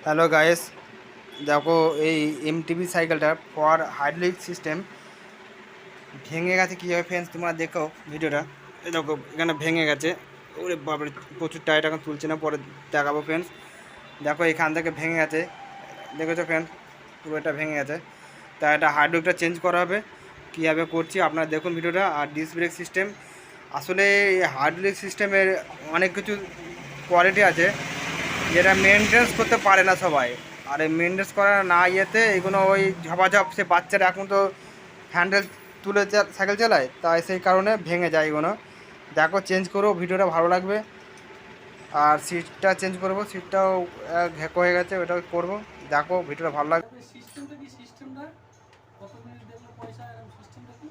Hello guys, দেখো এই MTV সাইকেলটা ফর হাইড্রোলিক সিস্টেম ভেঙে গেছে কীভাবে ফ্রেন্ডস, তোমরা দেখো ভিডিওটা। এই দেখো এখানে ভেঙে গেছে। ওরে বাপরে, প্রচুর টায়ার এখন তুলছে না, পরে দেখাবো ফ্রেন্ডস। দেখো এখান থেকে ভেঙে গেছে, দেখেছো ফ্রেন্ডস, পুরো এটা ভেঙে গেছে। তা এটা হাইড্রোলিকটা চেঞ্জ করা হবে, কীভাবে করছি আপনারা দেখুন ভিডিওটা। আর ডিস্ক ব্রেক সিস্টেম, আসলে এই হাইড্রোলিক সিস্টেমের অনেক কিছু কোয়ালিটি আছে যেটা মেনটেন্স করতে পারে না সবাই। আর এই মেনটেন্স করা না ইয়েতে এগুলো ওই ঝপাঝপ, সে বাচ্চারা এখন তো হ্যান্ডেল তুলে সাইকেল চালায়, তাই সেই কারণে ভেঙে যায় এগুলো। দেখো চেঞ্জ করবো, ভিডিওটা ভালো লাগবে। আর সিটটা চেঞ্জ করবো, সিটটাও ঘেঁকো হয়ে গেছে, ওটাও করবো। দেখো ভিডিওটা ভালো লাগবে। সিস্টেমটা কি সিস্টেমটা কত মিনিট দেখলে পয়সা এরকম সিস্টেমটা কি?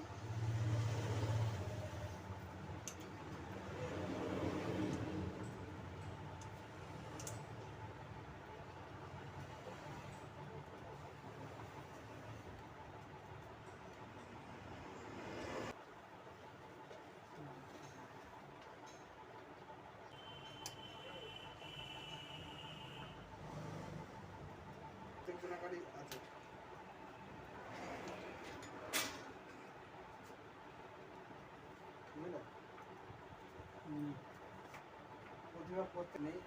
করতে নেই।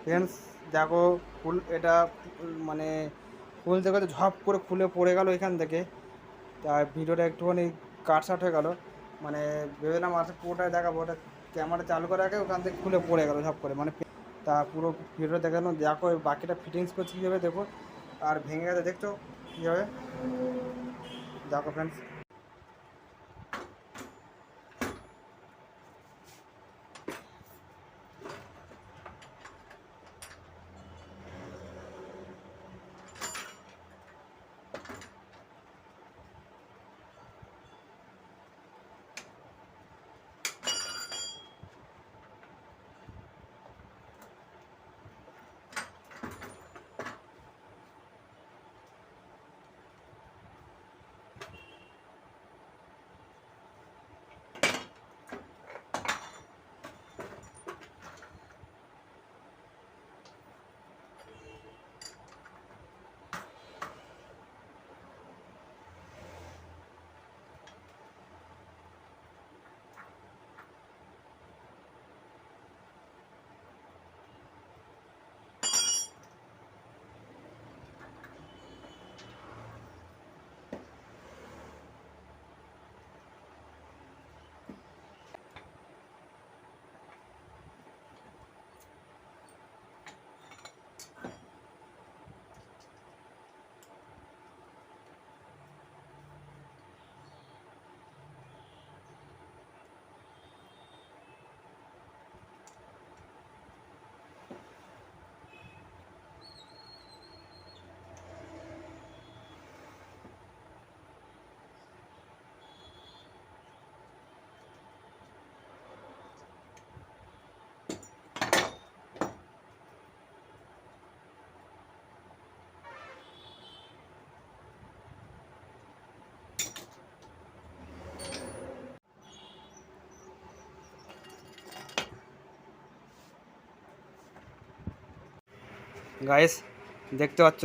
ফ্রেন্ডস দেখো, ফুল এটা মানে ফুল থেকে ঝপ করে খুলে পড়ে গেল এখান থেকে। তা ভিডিওটা একটুখানি কাটসাট হয়ে গেল, মানে ভেবেলাম আসলে পুরোটাই দেখাবো, ওটা ক্যামেরা চালু করে আগে ওখান থেকে খুলে পড়ে গেল ঝপ করে, মানে তা পুরো ভিডিওটা দেখানো। দেখো বাকিটা ফিটিংস করছি কীভাবে, দেখো। আর ভেঙে গেছে দেখছো কীভাবে, দেখো ফ্রেন্ডস। গাইস দেখতে পাচ্ছ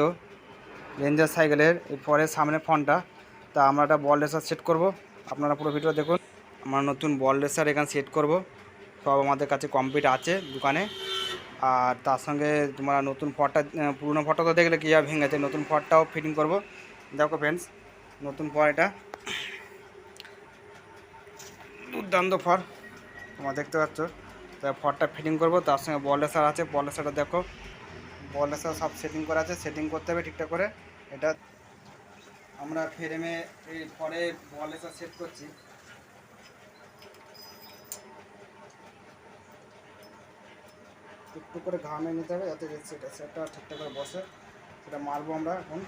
রেঞ্জার সাইকেলের এরপরে সামনে ফোনটা। তা আমরা একটা বল রেসার সেট করব, আপনারা পুরো ভিডিও দেখুন। আমরা নতুন বল রেসার এখানে সেট করব, সব আমাদের কাছে কমপ্লিট আছে দোকানে। আর তার সঙ্গে তোমরা নতুন ফটটা, পুরনো ফটটা তো দেখলে কীভাবে ভেঙেছে, নতুন ফটটাও ফিটিং করব। দেখো ফ্রেন্ডস, নতুন ফর, এটা দুর্দান্ত ফর তোমরা দেখতে পাচ্ছ। তা ফরটা ফিটিং করব, তার সঙ্গে বল রেসার আছে, বল রেসারটা দেখো, বল রেসার সব সেটিং করা আছে, সেটিং করতে হবে ঠিকঠাক করে। এটা আমরা ফ্রেমে এই পরে বল রেসার সেট করছি। একটু করে ঘামে নিতে হবে যাতে সেটটা ঠিকঠাক করে বসে, সেটা মারবো আমরা এখন।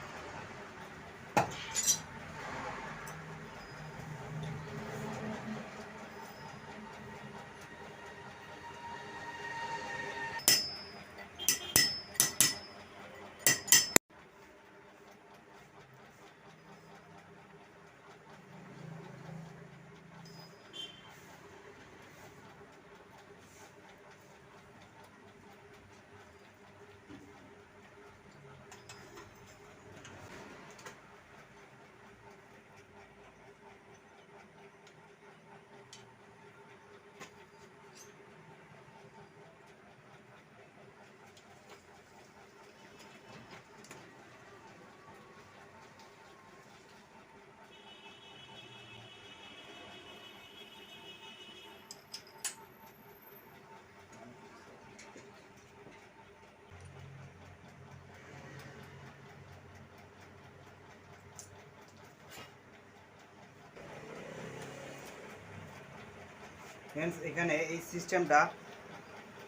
ফ্রেন্ডস এখানে এই সিস্টেমটা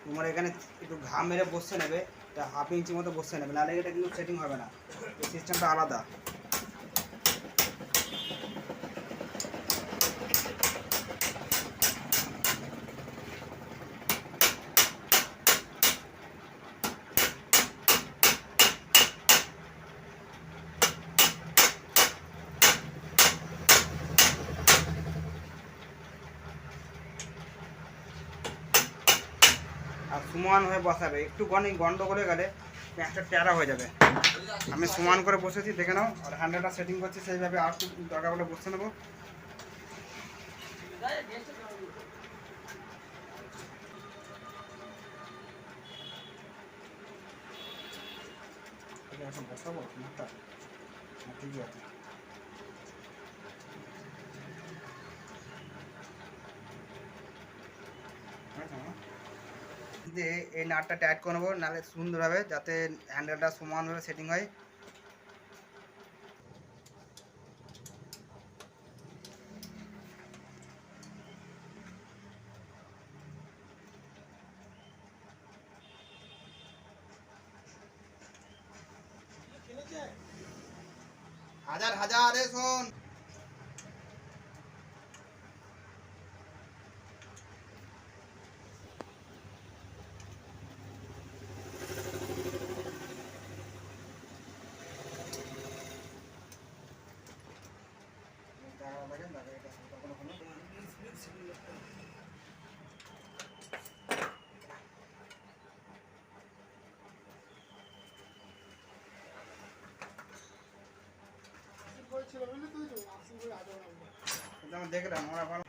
তোমার এখানে একটু ঘাম মেরে বসে নেবে, এটা 1/2 ইঞ্চি মতো বসে নেবে, নাহলে এটা কিন্তু সেটিং হবে না। এই সিস্টেমটা আলাদা। আর সমান হয়ে বসাবে, একটু গন্ডগোলে গেলে প্যাঁচটা ট্যাড়া হয়ে যাবে। আমি সমান করে বসেছি, দেখে নাও। আর হ্যান্ডেলটা সেটিং করছি সেইভাবে, আর একটু দরকার হলে বসে নেবো। এখন বসাবো মাথা, ঠিক আছে। দিয়ে এই নাটটা টাইট করে নেবো, নাহলে সুন্দর হবে, যাতে হ্যান্ডেলটা সমানভাবে সেটিং হয়। হাজার হাজার এ শোন, দেখলাম ওরা ভালো।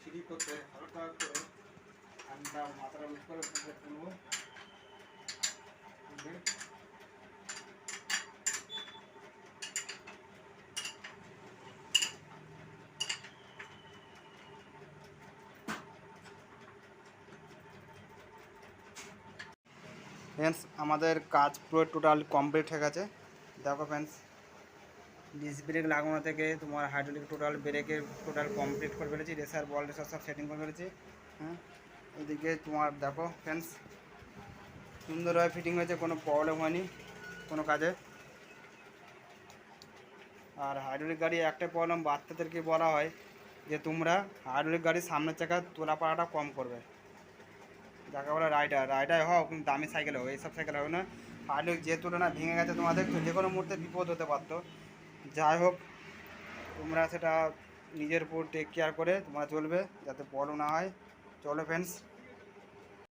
ফ্রি করতে হালকা করে ঠান্ডা মাথাটা উঁচু করে তুলবো। ফ্রেন্ডস আমাদের কাজ পুরো টোটাল কমপ্লিট হয়ে গেছে। দেখো ফ্রেন্ডস, ডিস্ক ব্রেক লাগানো থেকে তোমার হাইড্রোলিক টোটাল ব্রেকের টোটাল কমপ্লিট করে ফেলেছি, রেসার বল রেসার সব সেটিং করে ফেলেছি। হ্যাঁ, এদিকে তোমার দেখো ফ্রেন্ডস সুন্দরভাবে ফিটিং হয়েছে, কোনো প্রবলেম হয়নি কোনো কাজে। আর হাইড্রোলিক গাড়ি একটা প্রবলেম বাচ্চাদেরকে বলা হয় যে তোমরা হাইড্রোলিক গাড়ির সামনের চাকা তোলা পাড়াটা কম করবে, যাকে বলে রাইডার হোক, দামি সাইকেল হোক, এইসব সাইকেল হবে না। হাইড্রোলিক যে তুলনা ভেঙে গেছে তোমাদের, তো যে কোনো মুহূর্তে বিপদ হতে পারতো। যাই হোক, তোমরা সেটা নিজের উপর টেক কেয়ার করে তোমরা চলবে, যাতে বড় না হয়। চলো ফ্রেন্ডস।